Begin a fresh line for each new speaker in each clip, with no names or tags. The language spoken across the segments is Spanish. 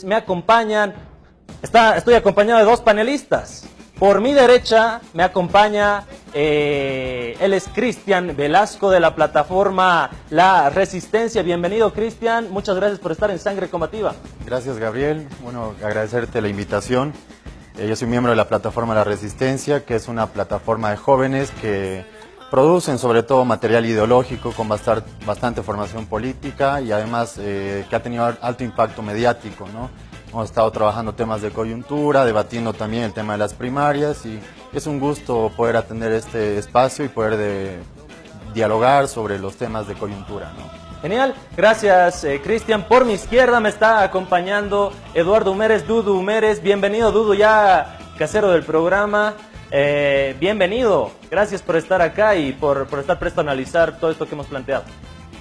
Me acompañan, estoy acompañado de dos panelistas. Por mi derecha me acompaña, él es Cristian Velasco de la plataforma La Resistencia. Bienvenido, Cristian, muchas gracias por estar en Sangre Combativa.
Gracias, Gabriel. Bueno, agradecerte la invitación. Yo soy miembro de la plataforma La Resistencia, que es una plataforma de jóvenes que producen sobre todo material ideológico con bastante formación política y además que ha tenido alto impacto mediático, ¿no? Hemos estado trabajando temas de coyuntura, debatiendo también el tema de las primarias y es un gusto poder atender este espacio y poder dialogar sobre los temas de coyuntura, ¿no?
Genial, gracias Cristian. Por mi izquierda me está acompañando Eduardo Humérez, Dudu Humérez. Bienvenido, Dudu, ya casero del programa. Bienvenido, gracias por estar acá y por estar presto a analizar todo esto que hemos planteado.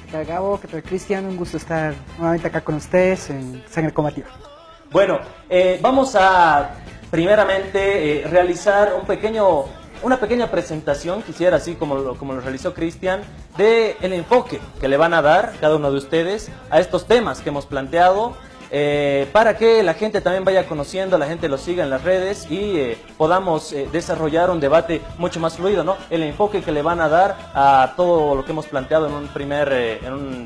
¿Qué tal, Gabo? ¿Qué tal, Cristian? Un gusto estar nuevamente acá con ustedes en Sangre Combativa.
Bueno, vamos a primeramente realizar una pequeña presentación, quisiera así como lo realizó Cristian, del enfoque que le van a dar cada uno de ustedes a estos temas que hemos planteado, para que la gente también vaya conociendo, la gente lo siga en las redes y podamos desarrollar un debate mucho más fluido, ¿no? El enfoque que le van a dar a todo lo que hemos planteado en un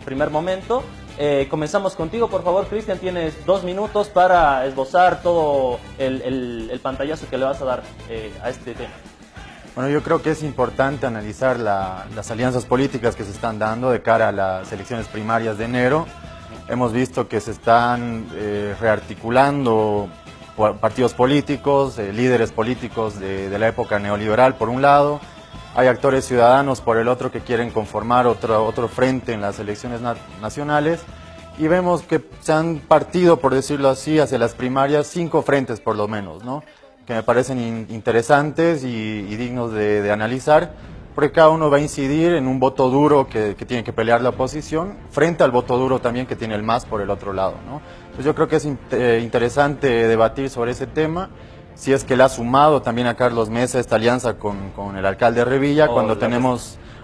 primer momento. Comenzamos contigo, por favor, Cristian, tienes 2 minutos para esbozar todo el pantallazo que le vas a dar a este tema.
Bueno, yo creo que es importante analizar las alianzas políticas que se están dando de cara a las elecciones primarias de enero. Hemos visto que se están rearticulando partidos políticos, líderes políticos de la época neoliberal por un lado, hay actores ciudadanos por el otro que quieren conformar otro frente en las elecciones nacionales y vemos que se han partido, por decirlo así, hacia las primarias 5 frentes por lo menos, ¿no? Que me parecen interesantes y dignos de analizar, porque cada uno va a incidir en un voto duro que tiene que pelear la oposición, frente al voto duro también que tiene el MAS por el otro lado, ¿no? Entonces yo creo que es interesante debatir sobre ese tema, si es que le ha sumado también a Carlos Mesa esta alianza con el alcalde Revilla,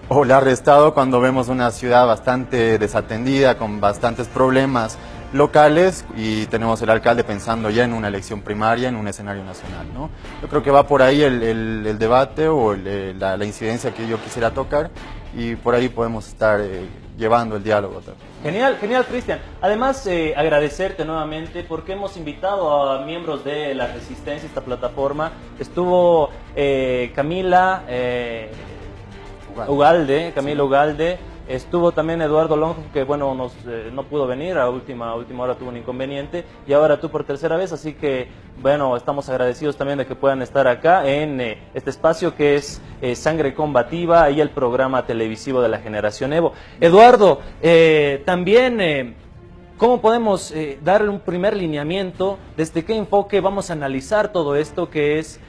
o le ha restado cuando vemos una ciudad bastante desatendida, con bastantes problemas locales y tenemos el alcalde pensando ya en una elección primaria, en un escenario nacional, ¿no? Yo creo que va por ahí el debate o la incidencia que yo quisiera tocar y por ahí podemos estar llevando el diálogo también.
Genial, genial, Cristian. Además, agradecerte nuevamente porque hemos invitado a miembros de La Resistencia, esta plataforma. Estuvo Camila Ugalde. Estuvo también Eduardo Longo, que bueno, no pudo venir, a última hora tuvo un inconveniente, y ahora tú por tercera vez, así que bueno, estamos agradecidos también de que puedan estar acá en este espacio que es Sangre Combativa y el programa televisivo de la Generación Evo. Eduardo, también, ¿cómo podemos darle un primer lineamiento? ¿Desde qué enfoque vamos a analizar todo esto que es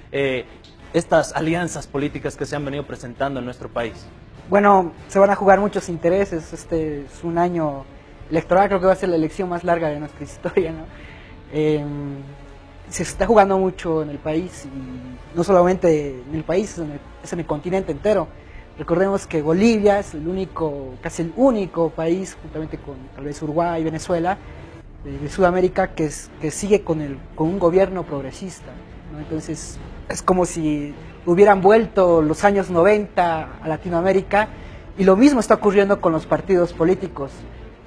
estas alianzas políticas que se han venido presentando en nuestro país?
Bueno, se van a jugar muchos intereses. Este es un año electoral, creo que va a ser la elección más larga de nuestra historia, ¿no? Se está jugando mucho en el país, y no solamente en el país, es en el continente entero. Recordemos que Bolivia es casi el único país, juntamente con tal vez Uruguay y Venezuela, de Sudamérica, que sigue con un gobierno progresista, ¿no? Entonces es como si hubieran vuelto los años 90 a Latinoamérica, y lo mismo está ocurriendo con los partidos políticos.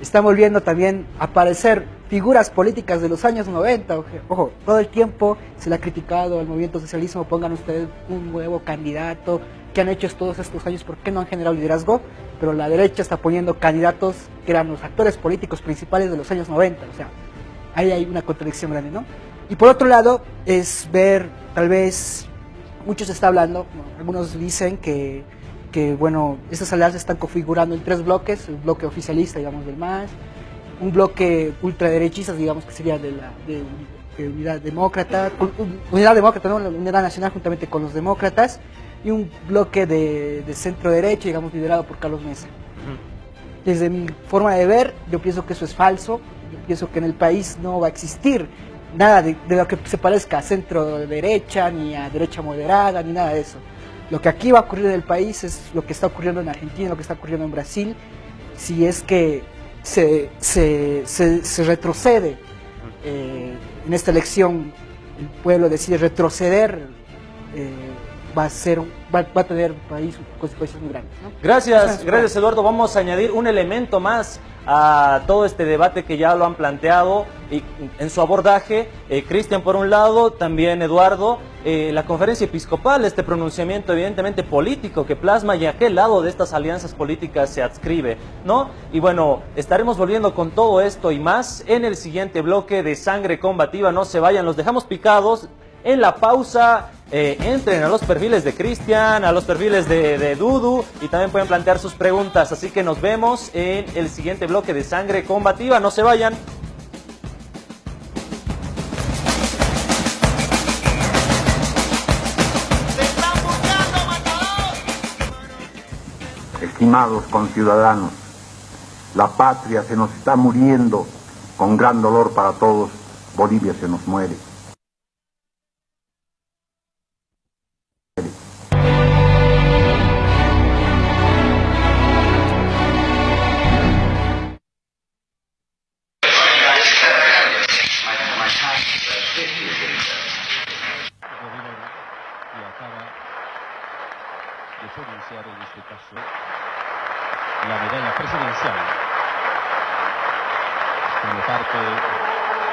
Están volviendo también a aparecer figuras políticas de los años 90. Ojo, todo el tiempo se le ha criticado al movimiento socialismo, pongan ustedes un nuevo candidato, ¿qué han hecho todos estos años? ¿Por qué no han generado liderazgo? Pero la derecha está poniendo candidatos que eran los actores políticos principales de los años 90, o sea, ahí hay una contradicción grande, ¿no? Y por otro lado, es ver, tal vez, muchos está hablando, algunos dicen que bueno, estas alianzas están configurando en 3 bloques: el bloque oficialista, digamos, del MAS, un bloque ultraderechista, digamos, que sería de Unidad Demócrata, ¿no? La Unidad Nacional juntamente con los demócratas, y un bloque de centro derecha, digamos, liderado por Carlos Mesa. Desde mi forma de ver, yo pienso que eso es falso. Yo pienso que en el país no va a existir nada de lo que se parezca a centro derecha, ni a derecha moderada, ni nada de eso. Lo que aquí va a ocurrir en el país es lo que está ocurriendo en Argentina, lo que está ocurriendo en Brasil, si es que se retrocede en esta elección el pueblo decide retroceder, va a tener un país consecuencias muy grandes, ¿no?
Gracias Eduardo. Vamos a añadir un elemento más a todo este debate que ya lo han planteado y en su abordaje, Cristian por un lado, también Eduardo, la conferencia episcopal, este pronunciamiento evidentemente político que plasma y a qué lado de estas alianzas políticas se adscribe, ¿no? Y bueno, estaremos volviendo con todo esto y más en el siguiente bloque de Sangre Combativa. No se vayan, los dejamos picados. En la pausa, entren a los perfiles de Cristian, a los perfiles de Dudu y también pueden plantear sus preguntas. Así que nos vemos en el siguiente bloque de Sangre Combativa. No se vayan.
Estimados conciudadanos, la patria se nos está muriendo con gran dolor para todos. Bolivia se nos muere.
En este caso, la medalla presidencial como parte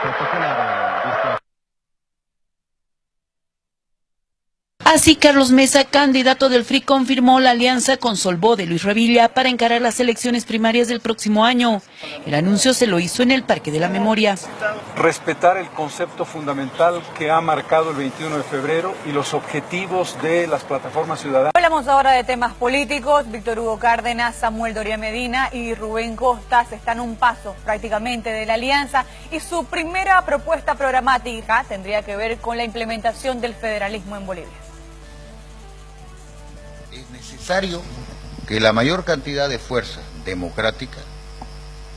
protocolar de este.
Así, Carlos Mesa, candidato del FRI, confirmó la alianza con Solbó de Luis Revilla para encarar las elecciones primarias del próximo año. El anuncio se lo hizo en el Parque de la Memoria.
Respetar el concepto fundamental que ha marcado el 21 de febrero y los objetivos de las plataformas ciudadanas.
Hablamos ahora de temas políticos. Víctor Hugo Cárdenas, Samuel Doria Medina y Rubén Costas están a un paso prácticamente de la alianza y su primera propuesta programática tendría que ver con la implementación del federalismo en Bolivia.
Es necesario que la mayor cantidad de fuerzas democráticas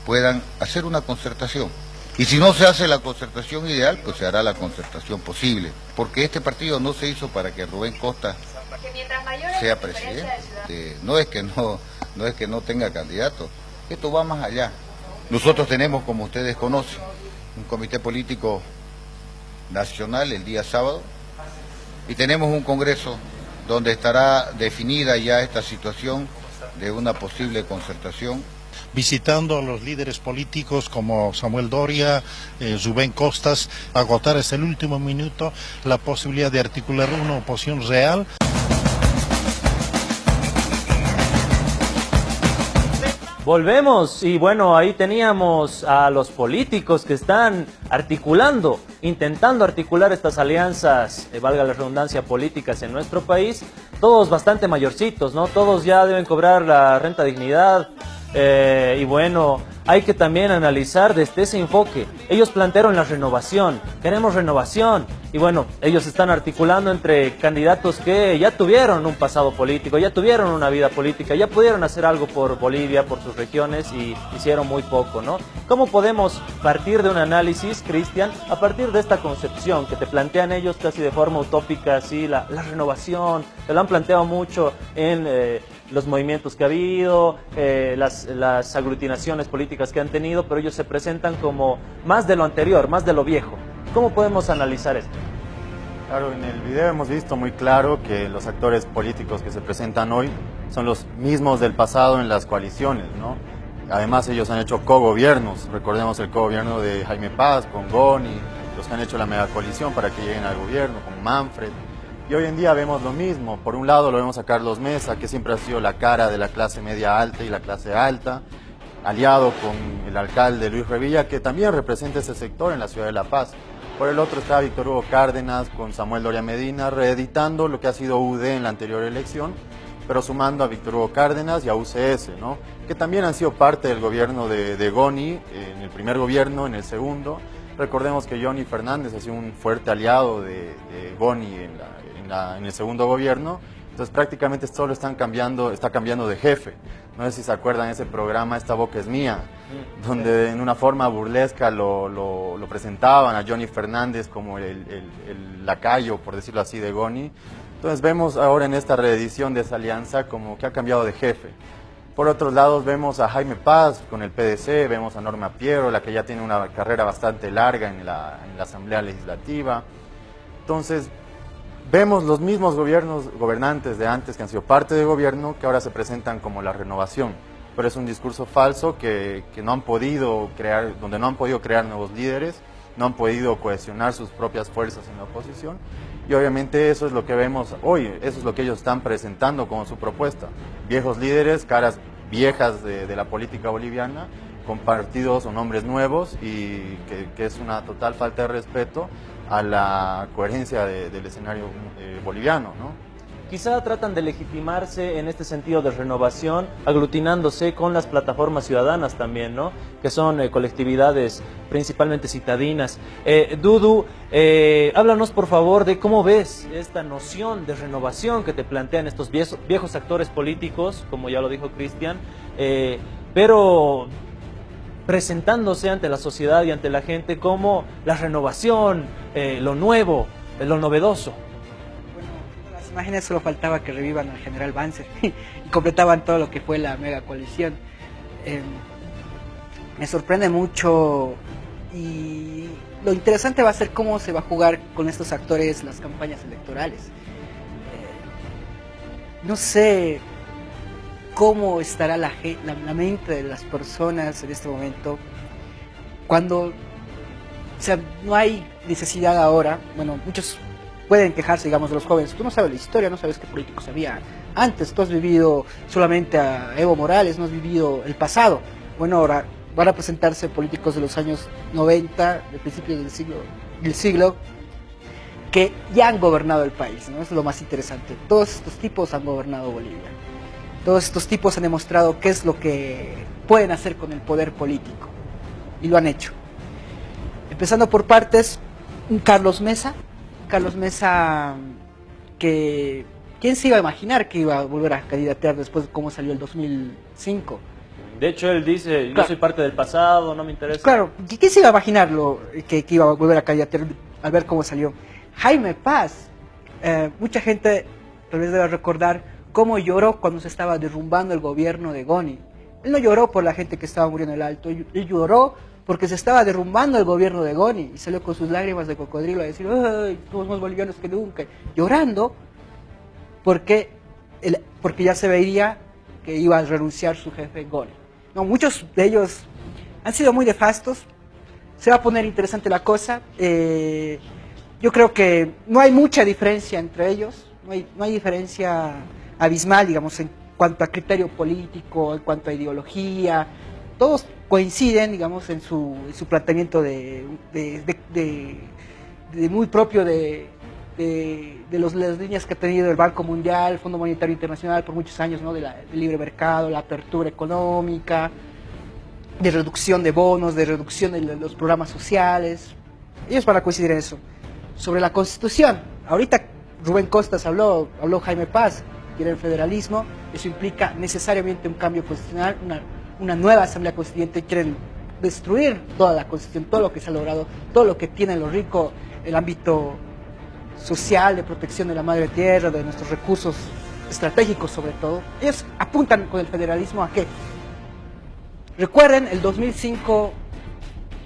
puedan hacer una concertación. Y si no se hace la concertación ideal, pues se hará la concertación posible. Porque este partido no se hizo para que Rubén Costas sea presidente. No es que no tenga candidato. Esto va más allá. Nosotros tenemos, como ustedes conocen, un comité político nacional el día sábado y tenemos un congreso donde estará definida ya esta situación de una posible concertación.
Visitando a los líderes políticos como Samuel Doria, Rubén Costas, agotar hasta el último minuto la posibilidad de articular una oposición real.
Volvemos y bueno, ahí teníamos a los políticos que están articulando, intentando articular estas alianzas, valga la redundancia, políticas en nuestro país, todos bastante mayorcitos, ¿no? Todos ya deben cobrar la renta dignidad. Y bueno, hay que también analizar desde ese enfoque. Ellos plantearon la renovación, queremos renovación. Y bueno, ellos están articulando entre candidatos que ya tuvieron un pasado político, ya tuvieron una vida política, ya pudieron hacer algo por Bolivia, por sus regiones y hicieron muy poco, ¿no? ¿Cómo podemos partir de un análisis, Cristian, a partir de esta concepción que te plantean ellos casi de forma utópica, así, la renovación, te lo han planteado mucho en los movimientos que ha habido, las aglutinaciones políticas que han tenido, pero ellos se presentan como más de lo anterior, más de lo viejo. ¿Cómo podemos analizar esto?
Claro, en el video hemos visto muy claro que los actores políticos que se presentan hoy son los mismos del pasado en las coaliciones, ¿no? Además ellos han hecho cogobiernos, recordemos el cogobierno de Jaime Paz con Goni, los que han hecho la megacoalición para que lleguen al gobierno, con Manfred. Y hoy en día vemos lo mismo. Por un lado lo vemos a Carlos Mesa, que siempre ha sido la cara de la clase media alta y la clase alta, aliado con el alcalde Luis Revilla, que también representa ese sector en la ciudad de La Paz. Por el otro está Víctor Hugo Cárdenas con Samuel Doria Medina, reeditando lo que ha sido UD en la anterior elección, pero sumando a Víctor Hugo Cárdenas y a UCS, ¿no? Que también han sido parte del gobierno de Goni, en el primer gobierno, en el segundo. Recordemos que Johnny Fernández ha sido un fuerte aliado de Goni en el segundo gobierno, entonces prácticamente solo está cambiando de jefe. No sé si se acuerdan ese programa Esta Boca es Mía, donde en una forma burlesca lo presentaban a Johnny Fernández como el lacayo, por decirlo así, de Goni. Entonces vemos ahora en esta reedición de esa alianza como que ha cambiado de jefe. Por otros lados vemos a Jaime Paz con el PDC, vemos a Norma Piero, la que ya tiene una carrera bastante larga en la Asamblea Legislativa. Entonces, vemos los mismos gobernantes de antes que han sido parte del gobierno, que ahora se presentan como la renovación. Pero es un discurso falso que no han podido crear, donde no han podido crear nuevos líderes, no han podido cohesionar sus propias fuerzas en la oposición. Y obviamente eso es lo que vemos hoy, eso es lo que ellos están presentando como su propuesta. Viejos líderes, caras viejas de la política boliviana, con partidos o nombres nuevos, y que es una total falta de respeto a la coherencia del escenario boliviano, ¿no?
Quizá tratan de legitimarse en este sentido de renovación, aglutinándose con las plataformas ciudadanas también, ¿no? Que son colectividades principalmente citadinas. Dudu, háblanos por favor de cómo ves esta noción de renovación que te plantean estos viejos actores políticos, como ya lo dijo Cristian, pero presentándose ante la sociedad y ante la gente como la renovación, lo nuevo, lo novedoso.
Imágenes solo faltaba que revivan al general Banzer y completaban todo lo que fue la mega coalición. Me sorprende mucho, y lo interesante va a ser cómo se va a jugar con estos actores las campañas electorales. No sé cómo estará la mente de las personas en este momento cuando, o sea, no hay necesidad ahora. Bueno, muchos pueden quejarse, digamos, de los jóvenes. Tú no sabes la historia, no sabes qué políticos había antes. Tú has vivido solamente a Evo Morales, no has vivido el pasado. Bueno, ahora van a presentarse políticos de los años 90, de principios del siglo, que ya han gobernado el país, ¿no? Es lo más interesante. Todos estos tipos han gobernado Bolivia. Todos estos tipos han demostrado qué es lo que pueden hacer con el poder político. Y lo han hecho. Empezando por partes, un Carlos Mesa, que ¿quién se iba a imaginar que iba a volver a candidatear después de cómo salió el 2005?
De hecho, él dice, yo soy parte del pasado, no me interesa.
Claro, ¿quién se iba a imaginarlo que iba a volver a candidatear al ver cómo salió? Jaime Paz, mucha gente tal vez debe recordar cómo lloró cuando se estaba derrumbando el gobierno de Goni. Él no lloró por la gente que estaba muriendo en el Alto, él lloró porque se estaba derrumbando el gobierno de Goni, y salió con sus lágrimas de cocodrilo a decir, ¡ay, somos más bolivianos que nunca! Llorando porque ya se veía que iba a renunciar su jefe Goni. No, muchos de ellos han sido muy nefastos. Se va a poner interesante la cosa. Yo creo que no hay mucha diferencia entre ellos, no hay diferencia abismal, digamos, en cuanto a criterio político, en cuanto a ideología. Todos coinciden, digamos, en su planteamiento de muy propio de las líneas que ha tenido el Banco Mundial, el Fondo Monetario Internacional por muchos años, ¿no? del libre mercado, la apertura económica, de reducción de bonos, de reducción de los programas sociales. Ellos van a coincidir en eso. Sobre la Constitución, ahorita Rubén Costas habló Jaime Paz, quiere el federalismo, eso implica necesariamente un cambio constitucional, una nueva asamblea constituyente. Quieren destruir toda la Constitución, todo lo que se ha logrado, todo lo que tiene lo rico, el ámbito social, de protección de la madre tierra, de nuestros recursos estratégicos sobre todo. Ellos apuntan con el federalismo a qué. Recuerden el 2005,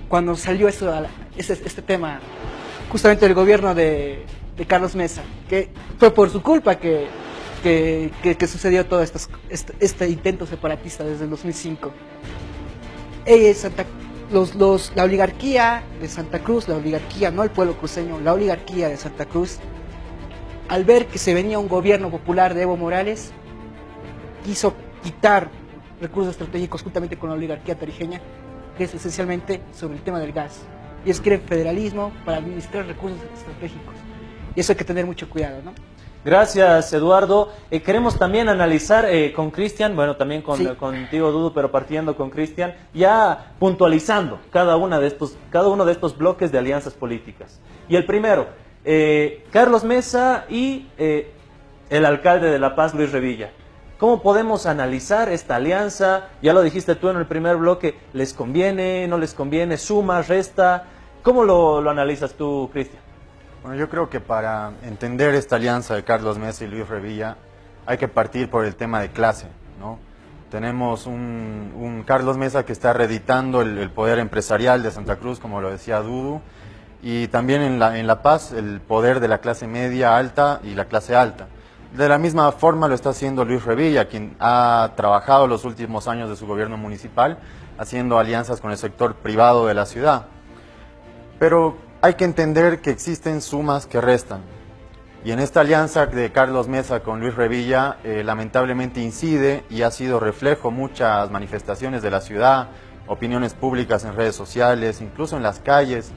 cuando salió este tema, justamente del gobierno de Carlos Mesa, que fue por su culpa que sucedió todo este intento separatista desde el 2005. La oligarquía de Santa Cruz, la oligarquía, no el pueblo cruceño, la oligarquía de Santa Cruz, al ver que se venía un gobierno popular de Evo Morales, quiso quitar recursos estratégicos juntamente con la oligarquía tarijeña, que es esencialmente sobre el tema del gas. Ellos quieren federalismo para administrar recursos estratégicos. Y eso hay que tener mucho cuidado, ¿no?
Gracias, Eduardo. Queremos también analizar con Cristian, bueno, también contigo, Dudu, pero partiendo con Cristian, ya puntualizando cada uno de estos bloques de alianzas políticas. Y el primero, Carlos Mesa y el alcalde de La Paz, Luis Revilla. ¿Cómo podemos analizar esta alianza? Ya lo dijiste tú en el primer bloque, ¿les conviene, no les conviene, suma, resta? ¿Cómo lo analizas tú, Cristian?
Bueno, yo creo que para entender esta alianza de Carlos Mesa y Luis Revilla hay que partir por el tema de clase, ¿no? Tenemos un Carlos Mesa que está reeditando el poder empresarial de Santa Cruz, como lo decía Dudu, y también en La Paz el poder de la clase media alta y la clase alta. De la misma forma lo está haciendo Luis Revilla, quien ha trabajado los últimos años de su gobierno municipal haciendo alianzas con el sector privado de la ciudad. Pero hay que entender que existen sumas que restan. Y en esta alianza de Carlos Mesa con Luis Revilla, lamentablemente incide y ha sido reflejo muchas manifestaciones de la ciudad, opiniones públicas en redes sociales, incluso en las calles,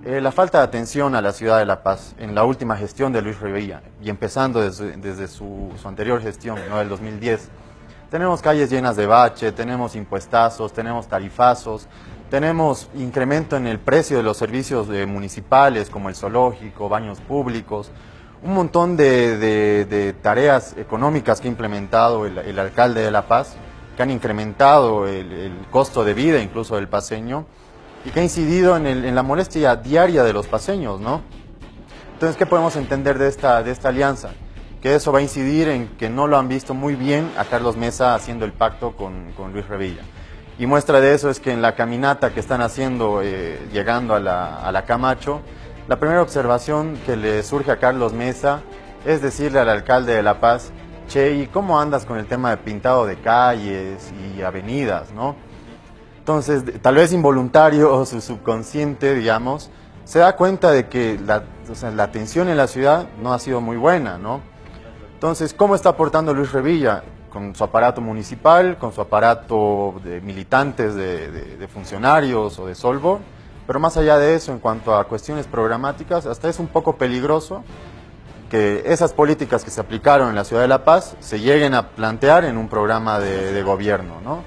la falta de atención a la ciudad de La Paz en la última gestión de Luis Revilla, y empezando desde su anterior gestión, ¿no?, del 2010. Tenemos calles llenas de bache, tenemos impuestazos, tenemos tarifazos, tenemos incremento en el precio de los servicios municipales como el zoológico, baños públicos, un montón de tareas económicas que ha implementado el alcalde de La Paz, que han incrementado el costo de vida incluso del paceño, y que ha incidido en la molestia diaria de los paceños, ¿no? Entonces, ¿qué podemos entender de esta alianza? Que eso va a incidir en que no lo han visto muy bien a Carlos Mesa haciendo el pacto con Luis Revilla. Y muestra de eso es que en la caminata que están haciendo, llegando a la Camacho, la primera observación que le surge a Carlos Mesa es decirle al alcalde de La Paz: che, ¿y cómo andas con el tema de pintado de calles y avenidas, no? Entonces, tal vez involuntario o su subconsciente, digamos, se da cuenta de que la atención en la ciudad no ha sido muy buena, ¿no? Entonces, ¿cómo está aportando Luis Revilla? Con su aparato municipal, con su aparato de militantes, de funcionarios o de Solvo, pero más allá de eso, en cuanto a cuestiones programáticas, hasta es un poco peligroso que esas políticas que se aplicaron en la ciudad de La Paz se lleguen a plantear en un programa de gobierno, ¿no?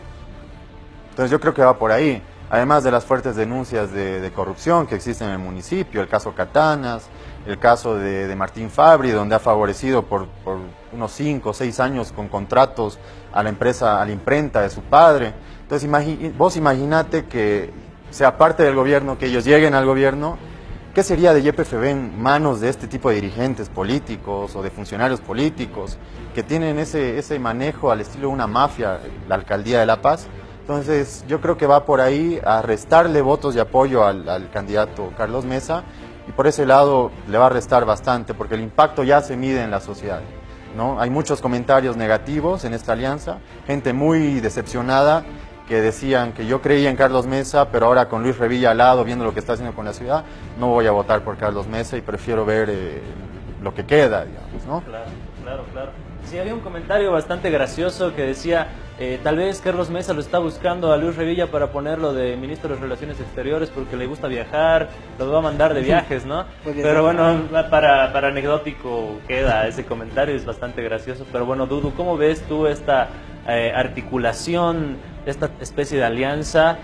Entonces yo creo que va por ahí, además de las fuertes denuncias de corrupción que existen en el municipio, el caso Catanas, el caso de Martín Fabri, donde ha favorecido por unos 5 o 6 años con contratos a la empresa, a la imprenta de su padre. Entonces vos imaginate que sea parte del gobierno, que ellos lleguen al gobierno, ¿qué sería de YPFB en manos de este tipo de dirigentes políticos o de funcionarios políticos que tienen ese manejo al estilo de una mafia, la alcaldía de La Paz? Entonces yo creo que va por ahí a restarle votos de apoyo al candidato Carlos Mesa, y por ese lado le va a restar bastante, porque el impacto ya se mide en la sociedad, ¿no? Hay muchos comentarios negativos en esta alianza, gente muy decepcionada que decían que yo creía en Carlos Mesa, pero ahora con Luis Revilla al lado, viendo lo que está haciendo con la ciudad, no voy a votar por Carlos Mesa y prefiero ver lo que queda, digamos, ¿no?
Claro. Sí, había un comentario bastante gracioso que decía, tal vez Carlos Mesa lo está buscando a Luis Revilla para ponerlo de ministro de Relaciones Exteriores porque le gusta viajar, lo va a mandar de viajes, ¿no? Pero bueno, para anecdótico queda ese comentario, es bastante gracioso. Pero bueno, Dudu, ¿cómo ves tú esta articulación, esta especie de alianza?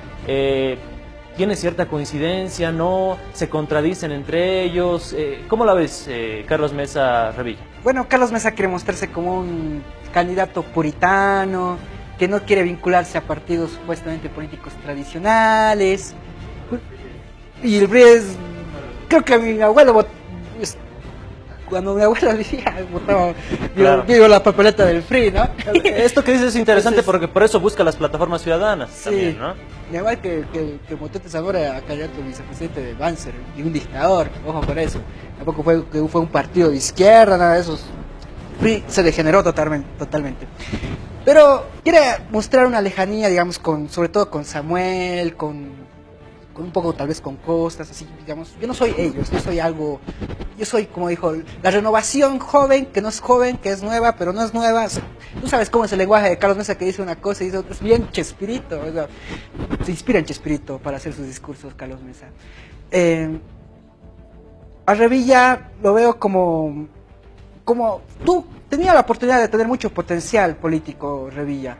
¿Tiene cierta coincidencia? ¿No? ¿Se contradicen entre ellos? ¿Cómo la ves, Carlos Mesa Revilla?
Bueno, Carlos Mesa quiere mostrarse como un candidato puritano, que no quiere vincularse a partidos supuestamente políticos tradicionales. Y el PRI es... Creo que mi abuelo cuando mi abuela vivía, votaba, vio la papeleta del PRI, ¿no?
Esto que dices es interesante. Entonces, porque por eso busca las plataformas ciudadanas, sí, también, ¿no?
Igual que Mototes ahora a candidato vicepresidente de Banzer y un dictador, ojo por eso. Tampoco fue un partido de izquierda, nada de eso. PRI se degeneró totalmente. Pero quiere mostrar una lejanía, digamos, sobre todo con Samuel, con un poco tal vez con Costas, así, digamos. Yo no soy ellos, yo soy, como dijo, la renovación joven, que no es joven, que es nueva, pero no es nueva. O sea, tú sabes cómo es el lenguaje de Carlos Mesa, que dice una cosa y dice otra, es bien Chespirito, o sea, se inspira en Chespirito para hacer sus discursos, Carlos Mesa. A Revilla lo veo como tú, tenía la oportunidad de tener mucho potencial político, Revilla.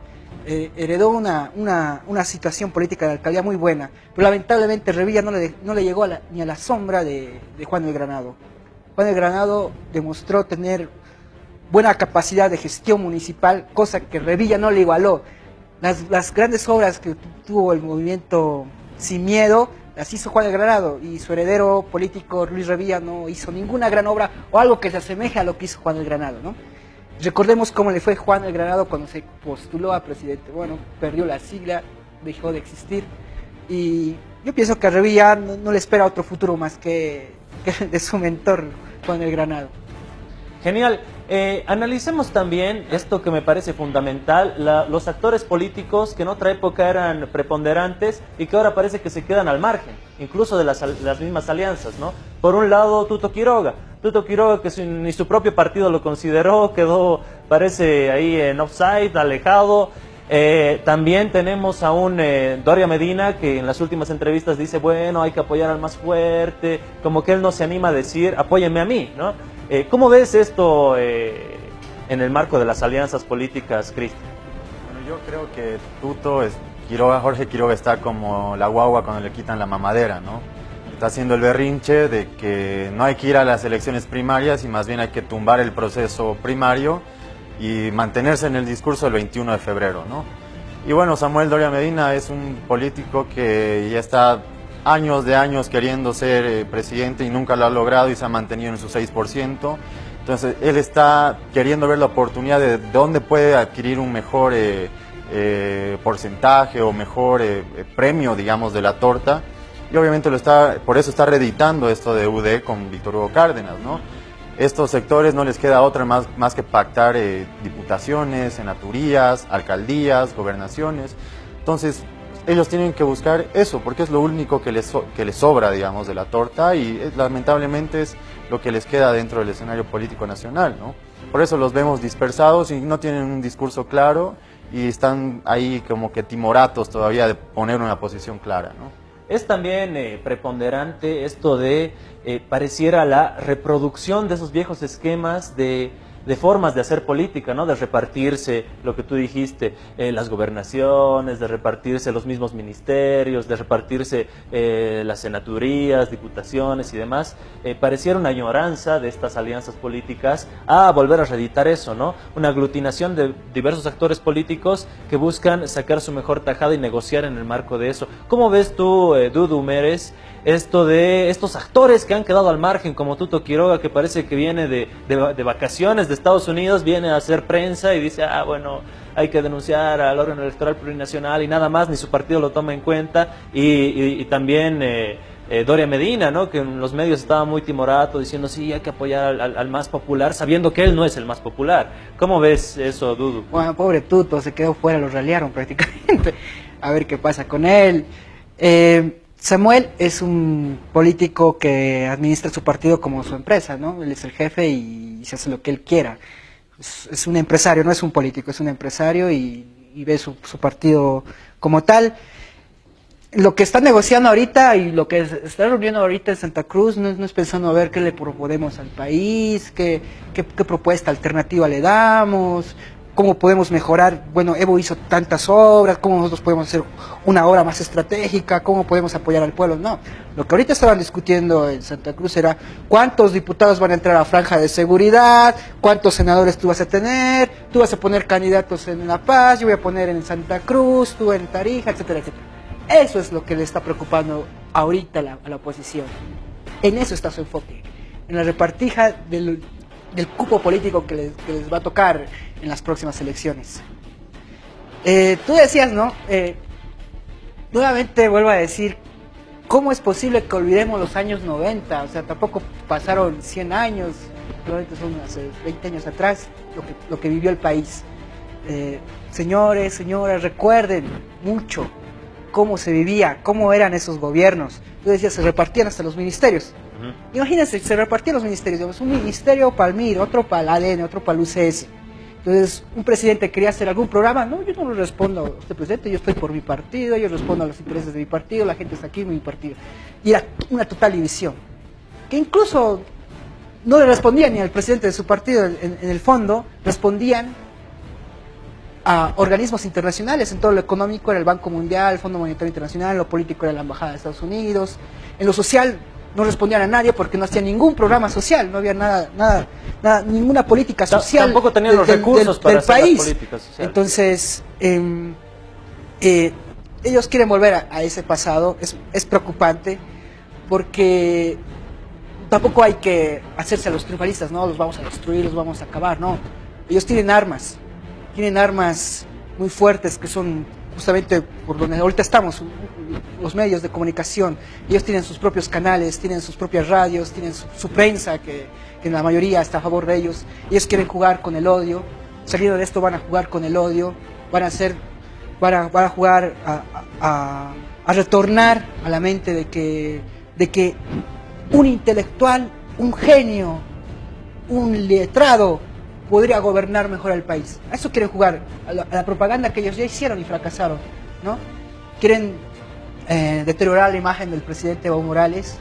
Heredó una situación política de alcaldía muy buena, pero lamentablemente Revilla no le llegó ni a la sombra de Juan el Granado. Juan el Granado demostró tener buena capacidad de gestión municipal, cosa que Revilla no le igualó. Las grandes obras que tuvo el movimiento Sin Miedo las hizo Juan el Granado, y su heredero político Luis Revilla no hizo ninguna gran obra o algo que se asemeje a lo que hizo Juan el Granado, ¿no? Recordemos cómo le fue Juan el Granado cuando se postuló a presidente. Bueno, perdió la sigla, dejó de existir. Y yo pienso que a Revilla no le espera otro futuro más que el de su mentor, Juan el Granado.
Genial. Analicemos también esto que me parece fundamental, los actores políticos que en otra época eran preponderantes y que ahora parece que se quedan al margen, incluso de las mismas alianzas, ¿no? Por un lado, Tuto Quiroga, que ni su propio partido lo consideró, quedó, parece, ahí en offside, alejado. También tenemos a un Doria Medina que en las últimas entrevistas dice, bueno, hay que apoyar al más fuerte, como que él no se anima a decir, apóyenme a mí, ¿no? ¿Cómo ves esto en el marco de las alianzas políticas, Cristian?
Bueno, yo creo que Jorge Quiroga está como la guagua cuando le quitan la mamadera, ¿no? Está haciendo el berrinche de que no hay que ir a las elecciones primarias y más bien hay que tumbar el proceso primario y mantenerse en el discurso del 21 de febrero, ¿no? Y bueno, Samuel Doria Medina es un político que ya está años de años queriendo ser presidente y nunca lo ha logrado y se ha mantenido en su 6%. Entonces él está queriendo ver la oportunidad de dónde puede adquirir un mejor porcentaje o mejor premio, digamos, de la torta. Y obviamente por eso está reeditando esto de UD con Víctor Hugo Cárdenas, ¿no? Estos sectores no les queda otra más que pactar diputaciones, senaturías, alcaldías, gobernaciones. Entonces ellos tienen que buscar eso, porque es lo único que les sobra, digamos, de la torta y lamentablemente es lo que les queda dentro del escenario político nacional, ¿no? Por eso los vemos dispersados y no tienen un discurso claro y están ahí como que timoratos todavía de poner una posición clara, ¿no?
Es también preponderante esto de, pareciera la reproducción de esos viejos esquemas de formas de hacer política, ¿no? De repartirse, lo que tú dijiste, las gobernaciones, de repartirse los mismos ministerios, de repartirse las senaturías, diputaciones y demás. Pareciera una añoranza de estas alianzas políticas a volver a reeditar eso, ¿no? Una aglutinación de diversos actores políticos que buscan sacar su mejor tajada y negociar en el marco de eso. ¿Cómo ves tú, Dudu Mérez, esto de estos actores que han quedado al margen, como Tuto Quiroga, que parece que viene de vacaciones de Estados Unidos, viene a hacer prensa y dice, bueno, hay que denunciar al órgano electoral plurinacional y nada más, ni su partido lo toma en cuenta, y también Doria Medina, ¿no? Que en los medios estaba muy timorato diciendo, sí, hay que apoyar al más popular, sabiendo que él no es el más popular. ¿Cómo ves eso, Dudu?
Bueno, pobre Tuto, se quedó fuera, lo ralearon prácticamente, a ver qué pasa con él. Samuel es un político que administra su partido como su empresa, ¿no? Él es el jefe y se hace lo que él quiera. Es un empresario, no es un político, es un empresario y ve su partido como tal. Lo que está negociando ahorita y lo que está reuniendo ahorita en Santa Cruz no es pensando a ver qué le proponemos al país, qué propuesta alternativa le damos, cómo podemos mejorar. Bueno, Evo hizo tantas obras, cómo nosotros podemos hacer una obra más estratégica, cómo podemos apoyar al pueblo. No, lo que ahorita estaban discutiendo en Santa Cruz era cuántos diputados van a entrar a la franja de seguridad, cuántos senadores tú vas a tener, tú vas a poner candidatos en La Paz, yo voy a poner en Santa Cruz, tú en Tarija, etcétera, etcétera. Eso es lo que le está preocupando ahorita a la oposición. En eso está su enfoque, en la repartija del cupo político que les va a tocar en las próximas elecciones. Tú decías, ¿no? Nuevamente vuelvo a decir, ¿cómo es posible que olvidemos los años 90? O sea, tampoco pasaron 100 años, probablemente son hace 20 años atrás, lo que vivió el país. Señores, señoras, recuerden mucho cómo se vivía, cómo eran esos gobiernos. Tú decías, se repartían hasta los ministerios. Imagínense, se repartían los ministerios, digamos, un ministerio para el MIR, otro para el ADN, otro para el UCS. Entonces, un presidente quería hacer algún programa, no, yo no le respondo a este presidente, yo estoy por mi partido, yo respondo a los intereses de mi partido, la gente está aquí en mi partido. Y era una total división, que incluso no le respondían ni al presidente de su partido, en el fondo, respondían a organismos internacionales. En todo lo económico era el Banco Mundial, el Fondo Monetario Internacional, en lo político era la Embajada de Estados Unidos, en lo social no respondían a nadie porque no hacían ningún programa social, no había nada, ninguna política social.
Tampoco tenían los recursos para hacer las políticas sociales.
Entonces, ellos quieren volver a ese pasado. Es preocupante porque tampoco hay que hacerse a los triunfalistas, no, los vamos a destruir, los vamos a acabar, no. ellos tienen armas muy fuertes que son justamente por donde ahorita estamos, los medios de comunicación. Ellos tienen sus propios canales, tienen sus propias radios, tienen su prensa que en la mayoría está a favor de ellos. Ellos quieren jugar con el odio, saliendo de esto van a jugar con el odio, van a jugar a retornar a la mente de que un intelectual, un genio, un letrado podría gobernar mejor el país. A eso quieren jugar, a la propaganda que ellos ya hicieron y fracasaron, ¿no? Quieren deteriorar la imagen del presidente Evo Morales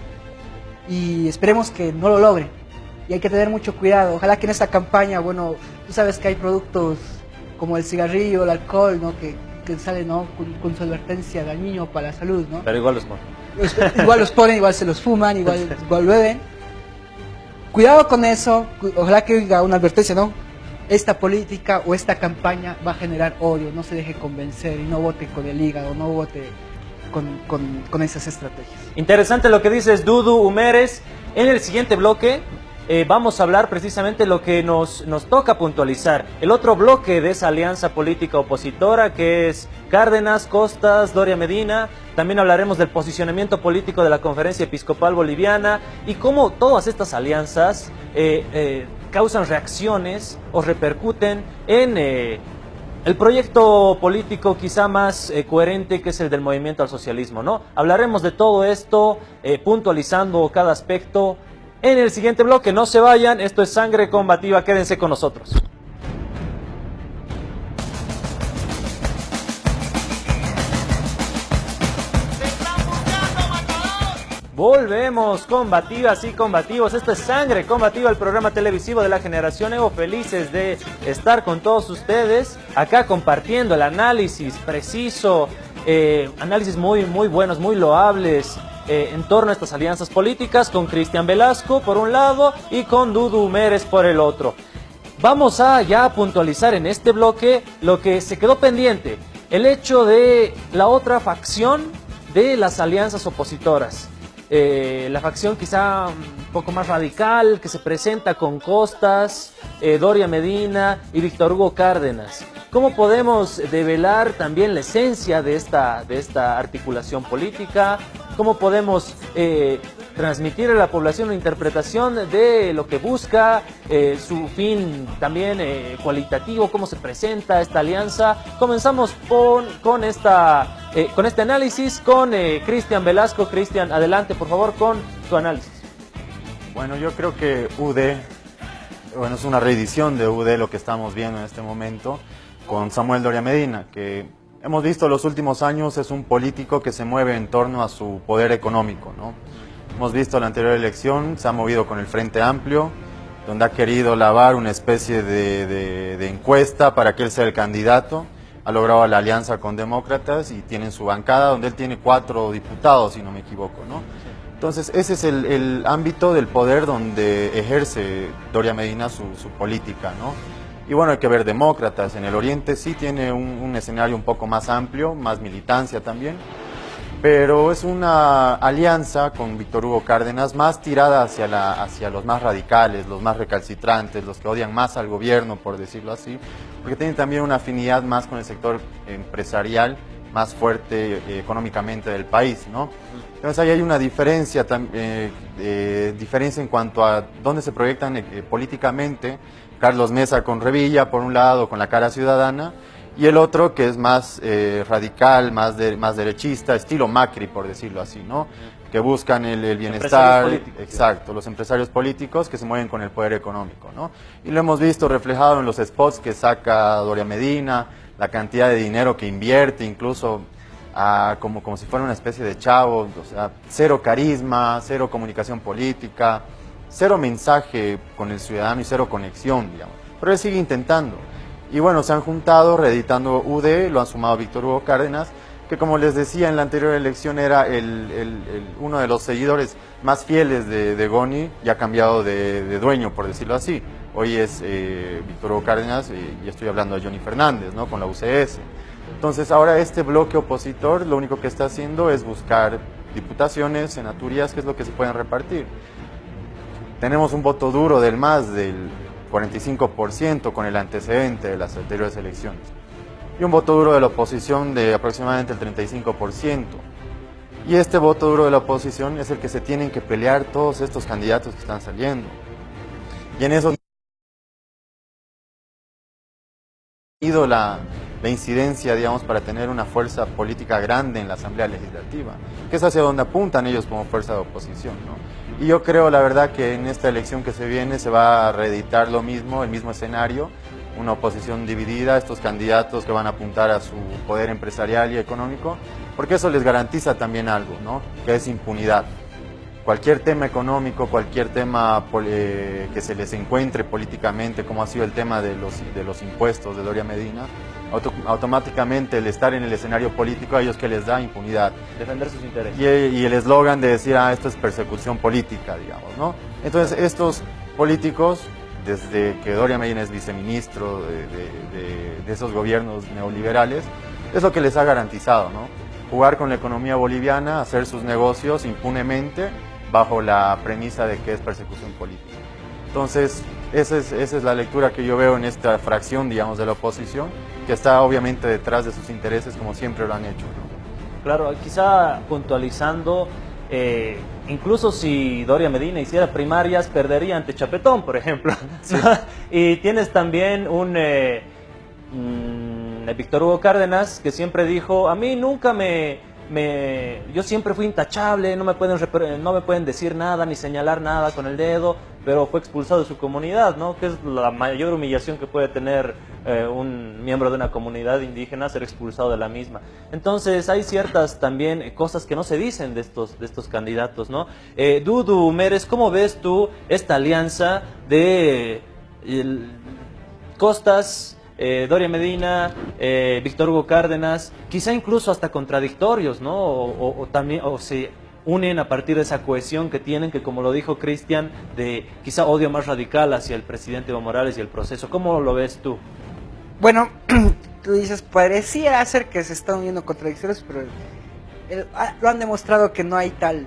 y esperemos que no lo logren. Y hay que tener mucho cuidado. Ojalá que en esta campaña, bueno, tú sabes que hay productos como el cigarrillo, el alcohol, ¿no? Que salen, ¿no? con su advertencia dañino para la salud, ¿no?
Pero igual los ponen.
Igual los ponen, igual se los fuman, igual beben. Cuidado con eso, ojalá que oiga una advertencia, ¿no? Esta política o esta campaña va a generar odio, no se deje convencer y no vote con el hígado, no vote con esas estrategias.
Interesante lo que dices, Dudu Humérez. En el siguiente bloque vamos a hablar precisamente lo que nos toca puntualizar. El otro bloque de esa alianza política opositora que es Cárdenas, Costas, Doria Medina. También hablaremos del posicionamiento político de la Conferencia Episcopal Boliviana y cómo todas estas alianzas causan reacciones o repercuten en el proyecto político quizá más coherente, que es el del movimiento al socialismo, ¿no? Hablaremos de todo esto, puntualizando cada aspecto en el siguiente bloque. No se vayan, esto es Sangre Combativa, quédense con nosotros. Volvemos, combativas y combativos. Esto es Sangre Combativa, el programa televisivo de la Generación Evo. Felices de estar con todos ustedes, acá compartiendo el análisis preciso, análisis muy buenos, muy loables, en torno a estas alianzas políticas, con Cristian Velasco por un lado y con Dudu Humérez por el otro. Vamos a ya puntualizar en este bloque lo que se quedó pendiente, el hecho de la otra facción de las alianzas opositoras. La facción quizá un poco más radical, que se presenta con Costas, Doria Medina y Víctor Hugo Cárdenas. ¿Cómo podemos develar también la esencia de esta articulación política? ¿Cómo podemos transmitir a la población una interpretación de lo que busca, su fin también cualitativo, cómo se presenta esta alianza? Comenzamos con este análisis con Cristian Velasco. Cristian, adelante por favor con tu análisis.
Bueno, yo creo que UD, es una reedición de UD lo que estamos viendo en este momento con Samuel Doria Medina, que hemos visto los últimos años es un político que se mueve en torno a su poder económico, ¿no? Hemos visto la anterior elección, se ha movido con el Frente Amplio, donde ha querido lavar una especie de encuesta para que él sea el candidato. Ha logrado la alianza con demócratas y tiene su bancada donde él tiene 4 diputados, si no me equivoco, ¿no? Entonces ese es el ámbito del poder donde ejerce Doria Medina su política, ¿no? Y bueno, hay que ver demócratas. En el Oriente sí tiene un escenario un poco más amplio, más militancia también, pero es una alianza con Víctor Hugo Cárdenas más tirada hacia los más radicales, los más recalcitrantes, los que odian más al gobierno, por decirlo así, porque tienen también una afinidad más con el sector empresarial, más fuerte económicamente del país, ¿no? Entonces ahí hay una diferencia en cuanto a dónde se proyectan políticamente. Carlos Mesa con Revilla, por un lado, con la cara ciudadana, y el otro que es más radical, más derechista, estilo Macri, por decirlo así, ¿no? Que buscan el bienestar, exacto, los empresarios políticos que se mueven con el poder económico, ¿no? Y lo hemos visto reflejado en los spots que saca Doria Medina, la cantidad de dinero que invierte, incluso como si fuera una especie de chavo, o sea, cero carisma, cero comunicación política, cero mensaje con el ciudadano y cero conexión, digamos. Pero él sigue intentando. Y bueno, se han juntado reeditando UD, lo han sumado Víctor Hugo Cárdenas, que como les decía en la anterior elección era uno de los seguidores más fieles de Goni, y ha cambiado de dueño, por decirlo así. Hoy es Víctor Hugo Cárdenas y estoy hablando de Johnny Fernández, ¿no? Con la UCS. Entonces ahora este bloque opositor lo único que está haciendo es buscar diputaciones, senaturías, que es lo que se pueden repartir. Tenemos un voto duro del MAS, del 45% con el antecedente de las anteriores elecciones. Y un voto duro de la oposición de aproximadamente el 35%. Y este voto duro de la oposición es el que se tienen que pelear todos estos candidatos que están saliendo. Y en eso ha ido la incidencia, digamos, para tener una fuerza política grande en la Asamblea Legislativa, que es hacia donde apuntan ellos como fuerza de oposición, ¿no? Y yo creo, la verdad, que en esta elección que se viene se va a reeditar lo mismo, el mismo escenario, una oposición dividida, estos candidatos que van a apuntar a su poder empresarial y económico, porque eso les garantiza también algo, ¿no? Que es impunidad. Cualquier tema económico, cualquier tema que se les encuentre políticamente, como ha sido el tema de los impuestos de Doria Medina, automáticamente el estar en el escenario político a ellos que les da impunidad.
Defender sus intereses.
Y el eslogan de decir, esto es persecución política, digamos, ¿no? Entonces estos políticos, desde que Doria Medina es viceministro de esos gobiernos neoliberales, es lo que les ha garantizado, ¿no? Jugar con la economía boliviana, hacer sus negocios impunemente, bajo la premisa de que es persecución política. Entonces, esa es la lectura que yo veo en esta fracción, digamos, de la oposición, que está obviamente detrás de sus intereses, como siempre lo han hecho, ¿no?
Claro, quizá puntualizando, incluso si Doria Medina hiciera primarias, perdería ante Chapetón, por ejemplo. Sí. Y tienes también Víctor Hugo Cárdenas, que siempre dijo, a mí nunca yo siempre fui intachable, no me pueden decir nada ni señalar nada con el dedo, pero fue expulsado de su comunidad, ¿no? Que es la mayor humillación que puede tener un miembro de una comunidad indígena, ser expulsado de la misma. Entonces hay ciertas también cosas que no se dicen de estos candidatos, ¿no? Dudu Mérez, ¿cómo ves tú esta alianza de Costas, Doria Medina, Víctor Hugo Cárdenas, quizá incluso hasta contradictorios, ¿no? O se unen a partir de esa cohesión que tienen, que como lo dijo Cristian, de quizá odio más radical hacia el presidente Evo Morales y el proceso. ¿Cómo lo ves tú?
Bueno, tú dices, pareciera ser que se están uniendo contradicciones, pero lo han demostrado que no hay tal.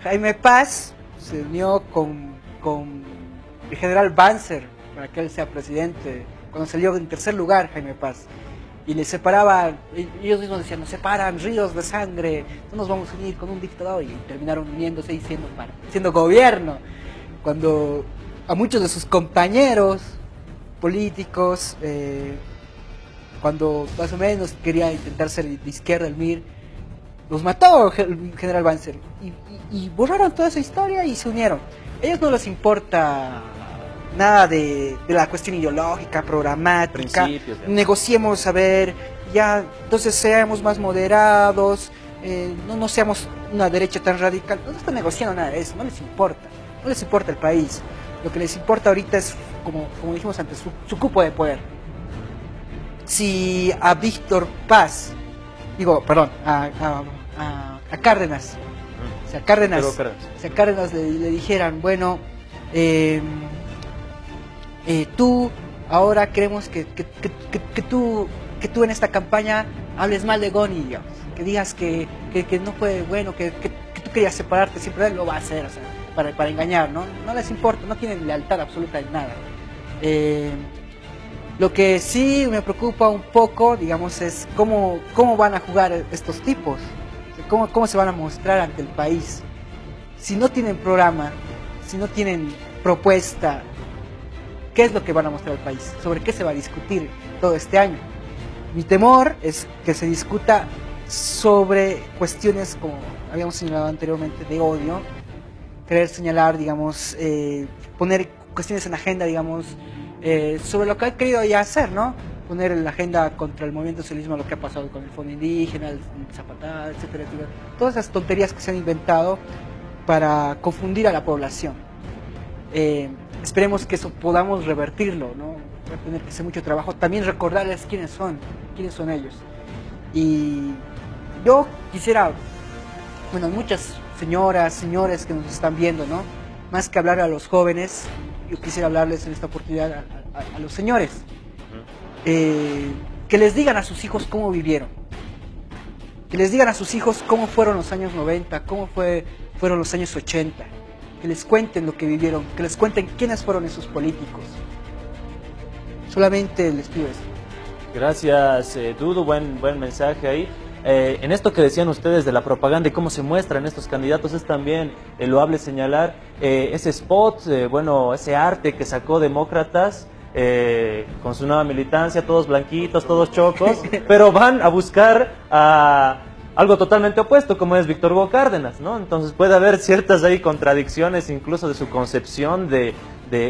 Jaime Paz se unió con el general Banzer para que él sea presidente, cuando salió en tercer lugar Jaime Paz, y le separaba, ellos mismos decían, nos separan ríos de sangre, no nos vamos a unir con un dictador, y terminaron uniéndose y siendo gobierno, cuando a muchos de sus compañeros políticos, cuando más o menos quería intentar ser de izquierda el MIR, los mató el general Banzer, y borraron toda esa historia y se unieron. A ellos no les importa nada de la cuestión ideológica, programática, negociemos, a ver, ya, entonces seamos más moderados, no seamos una derecha tan radical. No están negociando nada de eso, no les importa el país. Lo que les importa ahorita es, como dijimos antes, su cupo de poder. Si a Víctor Paz, a Cárdenas, si a Cárdenas le dijeran, bueno, tú ahora queremos que tú en esta campaña hables mal de Goni, digamos, que digas que no fue bueno, que tú querías separarte, siempre él lo va a hacer, o sea, para engañar, ¿no? No les importa, no tienen lealtad absoluta en nada. Lo que sí me preocupa un poco, digamos, es cómo van a jugar estos tipos, o sea, cómo se van a mostrar ante el país. Si no tienen programa, si no tienen propuesta, ¿qué es lo que van a mostrar al país? ¿Sobre qué se va a discutir todo este año? Mi temor es que se discuta sobre cuestiones, como habíamos señalado anteriormente, de odio, querer señalar, digamos, poner cuestiones en la agenda, digamos, sobre lo que ha querido ya hacer, ¿no? Poner en la agenda contra el movimiento socialismo lo que ha pasado con el Fondo Indígena, el Zapatá, etcétera, etcétera. Todas esas tonterías que se han inventado para confundir a la población. Esperemos que eso podamos revertirlo, ¿no? Va a tener que hacer mucho trabajo. También recordarles quiénes son ellos. Y yo quisiera, bueno, muchas señoras, señores que nos están viendo, ¿no? Más que hablar a los jóvenes, yo quisiera hablarles en esta oportunidad a los señores. Que les digan a sus hijos cómo vivieron. Que les digan a sus hijos cómo fueron los años 90, cómo fueron los años 80. Que les cuenten lo que vivieron, que les cuenten quiénes fueron esos políticos. Solamente les pido eso.
Gracias, Dudu, buen mensaje ahí. En esto que decían ustedes de la propaganda y cómo se muestran estos candidatos, es también loable señalar ese spot, ese arte que sacó Demócratas con su nueva militancia, todos blanquitos, todos chocos, pero van a buscar a algo totalmente opuesto, como es Víctor Hugo Cárdenas, ¿no? Entonces puede haber ciertas ahí contradicciones, incluso de su concepción de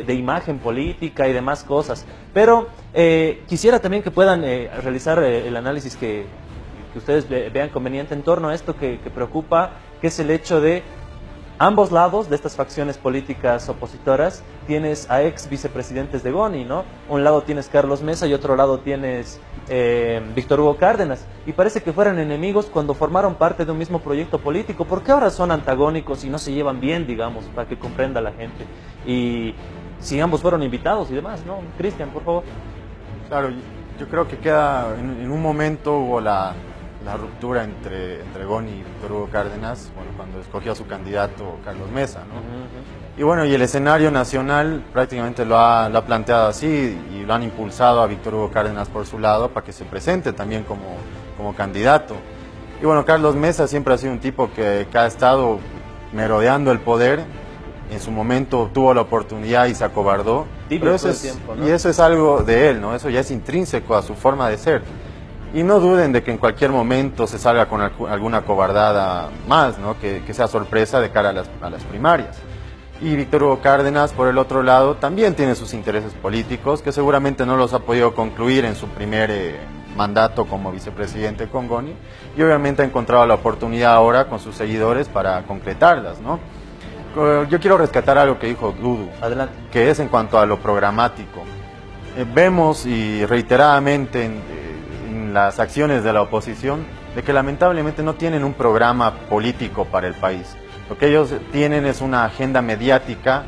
imagen política y demás cosas. Pero quisiera también que puedan realizar el análisis que ustedes vean conveniente en torno a esto que preocupa, que es el hecho de ambos lados de estas facciones políticas opositoras. Tienes a ex vicepresidentes de GONI, ¿no? Un lado tienes Carlos Mesa y otro lado tienes Víctor Hugo Cárdenas. Y parece que fueran enemigos cuando formaron parte de un mismo proyecto político. ¿Por qué ahora son antagónicos y no se llevan bien, digamos, para que comprenda la gente? Y si ambos fueron invitados y demás, ¿no? Cristian, por favor.
Claro, yo creo que queda, en un momento hubo la ruptura entre GONI y Víctor Hugo Cárdenas, cuando escogió a su candidato Carlos Mesa, ¿no? Y bueno, y el escenario nacional prácticamente lo ha planteado así, y lo han impulsado a Víctor Hugo Cárdenas por su lado para que se presente también como candidato. Y bueno, Carlos Mesa siempre ha sido un tipo que ha estado merodeando el poder. En su momento tuvo la oportunidad y se acobardó, pero eso es algo de él, ¿no? Eso ya es intrínseco a su forma de ser. Y no duden de que en cualquier momento se salga con alguna cobardada más, ¿no? Que sea sorpresa de cara a las primarias. Y Víctor Hugo Cárdenas, por el otro lado, también tiene sus intereses políticos, que seguramente no los ha podido concluir en su primer mandato como vicepresidente con GONI, y obviamente ha encontrado la oportunidad ahora con sus seguidores para concretarlas, ¿no? Yo quiero rescatar algo que dijo Dudu,
adelante,
que es en cuanto a lo programático. Vemos y reiteradamente en las acciones de la oposición de que lamentablemente no tienen un programa político para el país. Lo que ellos tienen es una agenda mediática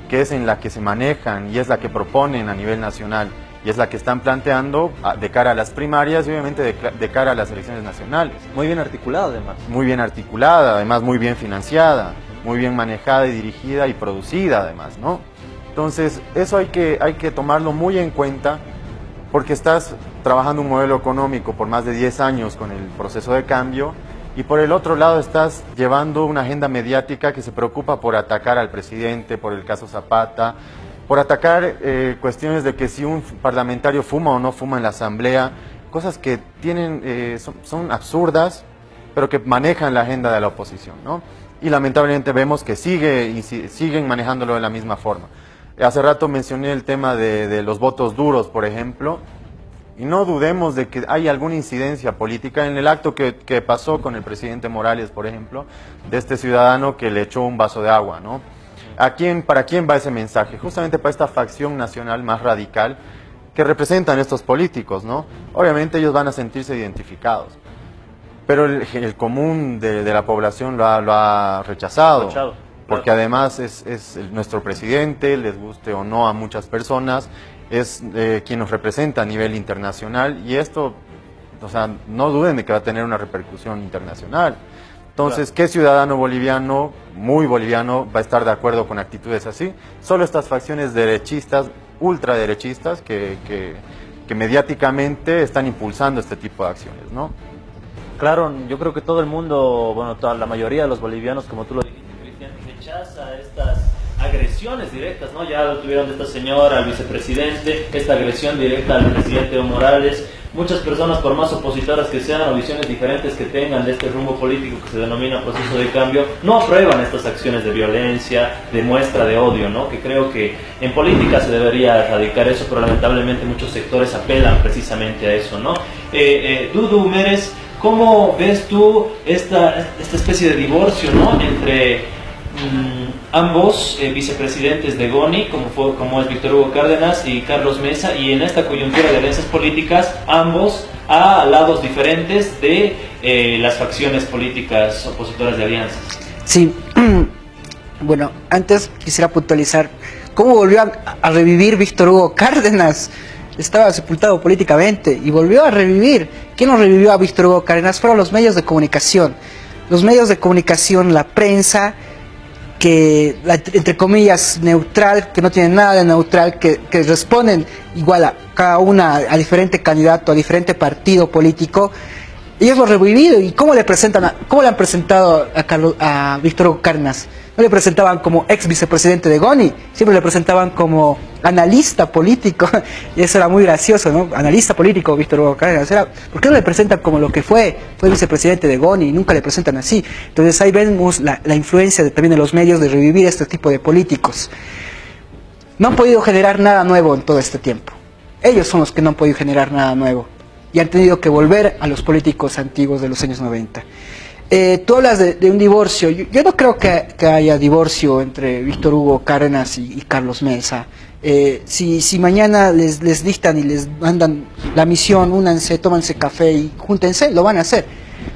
que es en la que se manejan y es la que proponen a nivel nacional y es la que están planteando de cara a las primarias y obviamente de cara a las elecciones nacionales.
Muy bien articulada además.
Muy bien articulada, además muy bien financiada, muy bien manejada y dirigida y producida además, ¿no? Entonces eso hay que tomarlo muy en cuenta porque estás trabajando un modelo económico por más de 10 años con el proceso de cambio y por el otro lado estás llevando una agenda mediática que se preocupa por atacar al presidente, por el caso Zapata, por atacar cuestiones de que si un parlamentario fuma o no fuma en la asamblea, cosas que tienen son absurdas, pero que manejan la agenda de la oposición, ¿no? Y lamentablemente vemos que siguen manejándolo de la misma forma. Hace rato mencioné el tema de los votos duros, por ejemplo, y no dudemos de que hay alguna incidencia política en el acto que pasó con el presidente Morales, por ejemplo, de este ciudadano que le echó un vaso de agua, ¿no? ¿Para quién va ese mensaje? Justamente para esta facción nacional más radical que representan estos políticos, ¿no? Obviamente ellos van a sentirse identificados, pero el común de la población lo ha rechazado, porque además es nuestro presidente, les guste o no a muchas personas, es quien nos representa a nivel internacional y esto, o sea, no duden de que va a tener una repercusión internacional. Entonces, ¿qué ciudadano boliviano, muy boliviano, va a estar de acuerdo con actitudes así? Solo estas facciones derechistas, ultraderechistas, que mediáticamente están impulsando este tipo de acciones, ¿no?
Claro, yo creo que todo el mundo, bueno, la mayoría de los bolivianos, como tú lo dijiste, Cristian, rechaza estas agresiones directas, ¿no? Ya lo tuvieron de esta señora al vicepresidente, esta agresión directa al presidente Evo Morales. Muchas personas, por más opositoras que sean o visiones diferentes que tengan de este rumbo político que se denomina proceso de cambio, no aprueban estas acciones de violencia, de muestra de odio, ¿no? Que creo que en política se debería erradicar eso, pero lamentablemente muchos sectores apelan precisamente a eso, ¿no? Dudu Mérez, ¿cómo ves tú esta especie de divorcio, ¿no? Entre ambos vicepresidentes de GONI, como es Víctor Hugo Cárdenas y Carlos Mesa, y en esta coyuntura de alianzas políticas, ambos a lados diferentes de las facciones políticas opositoras de alianzas?
Sí, bueno, antes quisiera puntualizar cómo volvió a revivir Víctor Hugo Cárdenas. Estaba sepultado políticamente y volvió a revivir. ¿Quién lo revivió a Víctor Hugo Cárdenas? Fueron los medios de comunicación. Los medios de comunicación, la prensa, entre comillas, neutral, que no tienen nada de neutral, que responden igual a cada una, a diferente candidato, a diferente partido político. Ellos lo han revivido. ¿Y cómo le han presentado a Víctor Hugo Cárdenas? No le presentaban como ex vicepresidente de GONI, siempre le presentaban como analista político, y eso era muy gracioso, ¿no? Analista político, Víctor Hugo Cárdenas. ¿Por qué no le presentan como lo que fue vicepresidente de GONI y nunca le presentan así? Entonces ahí vemos la influencia también de los medios de revivir este tipo de políticos. No han podido generar nada nuevo en todo este tiempo. Ellos son los que no han podido generar nada nuevo y han tenido que volver a los políticos antiguos de los años 90. Tú hablas de un divorcio. Yo no creo que haya divorcio entre Víctor Hugo Cárdenas y Carlos Mesa. Si mañana les dictan y les mandan la misión, únanse, tómanse café y júntense, lo van a hacer.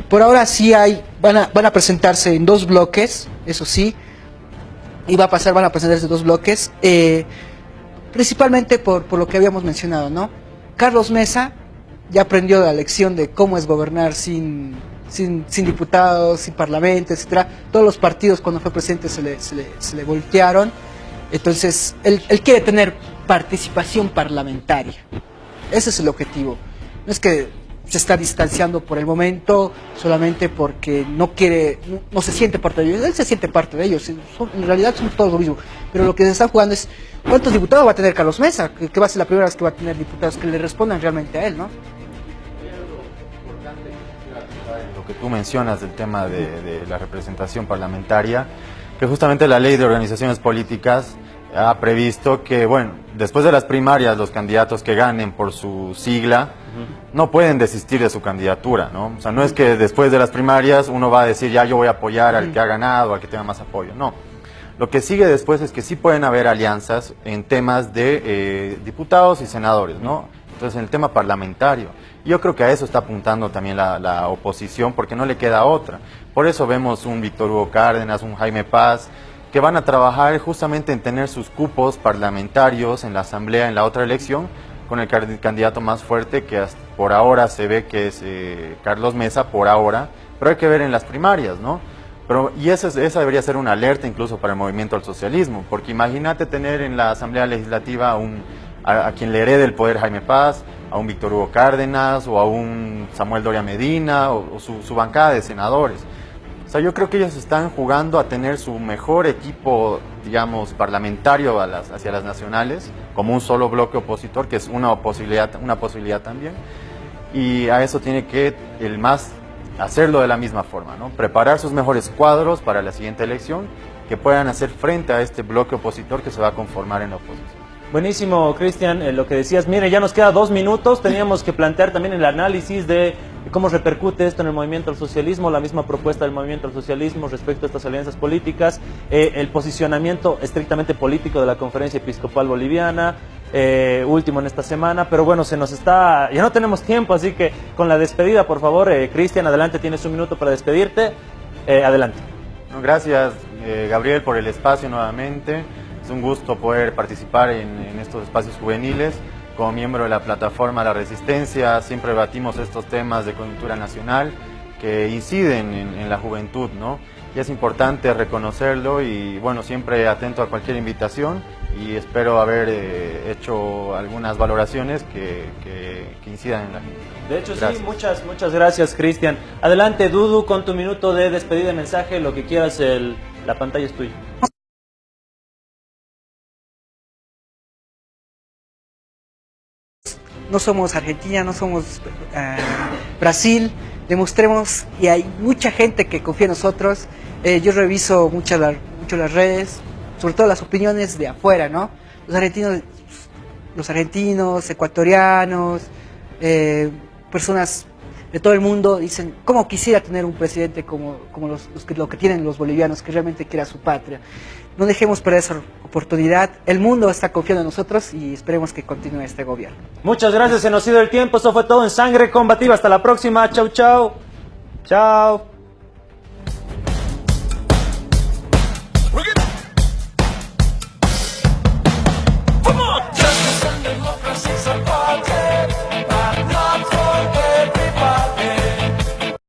Por ahora sí van a presentarse en 2 bloques, eso sí, y van a presentarse en 2 bloques, principalmente por lo que habíamos mencionado, ¿no? Carlos Mesa ya aprendió la lección de cómo es gobernar sin diputados, sin parlamento, etcétera. Todos los partidos cuando fue presidente se le voltearon. Entonces él quiere tener participación parlamentaria. Ese es el objetivo. No es que se está distanciando por el momento solamente porque no se siente parte de ellos. Él se siente parte de ellos. En realidad son todos lo mismo. Pero lo que se está jugando es ¿cuántos diputados va a tener Carlos Mesa? Que va a ser la primera vez que va a tener diputados que le respondan realmente a él, ¿no?
Lo que tú mencionas del tema de la representación parlamentaria, que justamente la ley de organizaciones políticas ha previsto que, bueno, después de las primarias los candidatos que ganen por su sigla no pueden desistir de su candidatura, ¿no? O sea, no es que después de las primarias uno va a decir ya yo voy a apoyar al que ha ganado, al que tenga más apoyo, no. Lo que sigue después es que sí pueden haber alianzas en temas de diputados y senadores, ¿no? Entonces, en el tema parlamentario. Yo creo que a eso está apuntando también la oposición, porque no le queda otra. Por eso vemos un Víctor Hugo Cárdenas, un Jaime Paz, que van a trabajar justamente en tener sus cupos parlamentarios en la Asamblea, en la otra elección, con el candidato más fuerte, que hasta por ahora se ve que es Carlos Mesa, por ahora, pero hay que ver en las primarias, ¿no? Y esa debería ser una alerta incluso para el movimiento al socialismo, porque imagínate tener en la Asamblea Legislativa a quien le herede el poder Jaime Paz, a un Víctor Hugo Cárdenas o a un Samuel Doria Medina o su bancada de senadores. O sea, yo creo que ellos están jugando a tener su mejor equipo, digamos, parlamentario hacia las nacionales, como un solo bloque opositor, que es una posibilidad también, y a eso tiene que el MAS hacerlo de la misma forma, ¿no? Preparar sus mejores cuadros para la siguiente elección, que puedan hacer frente a este bloque opositor que se va a conformar en la oposición.
Buenísimo, Cristian, lo que decías. Mire, ya nos queda 2 minutos. Teníamos que plantear también el análisis de cómo repercute esto en el movimiento al socialismo, la misma propuesta del movimiento al socialismo respecto a estas alianzas políticas, el posicionamiento estrictamente político de la Conferencia Episcopal Boliviana, último en esta semana. Pero bueno, ya no tenemos tiempo, así que con la despedida, por favor, Cristian, adelante, tienes 1 minuto para despedirte. Adelante.
No, gracias, Gabriel, por el espacio nuevamente. Es un gusto poder participar en estos espacios juveniles. Como miembro de la plataforma La Resistencia, siempre debatimos estos temas de coyuntura nacional que inciden en la juventud, ¿no? Y es importante reconocerlo y, bueno, siempre atento a cualquier invitación y espero haber hecho algunas valoraciones que incidan en la gente.
De hecho, gracias. Sí, muchas gracias, Cristian. Adelante, Dudu, con tu minuto de despedida, mensaje, lo que quieras, la pantalla es tuya.
No somos Argentina, no somos Brasil, demostremos, y hay mucha gente que confía en nosotros. Yo reviso mucho las redes, sobre todo las opiniones de afuera, ¿no? Los argentinos, ecuatorianos, personas de todo el mundo dicen, ¿cómo quisiera tener un presidente como lo que tienen los bolivianos, que realmente quiera su patria? No dejemos perder esa oportunidad. El mundo está confiando en nosotros y esperemos que continúe este gobierno.
Muchas gracias, se nos ha ido el tiempo. Eso fue todo en Sangre Combativa. Hasta la próxima. Chau, chau. Chao.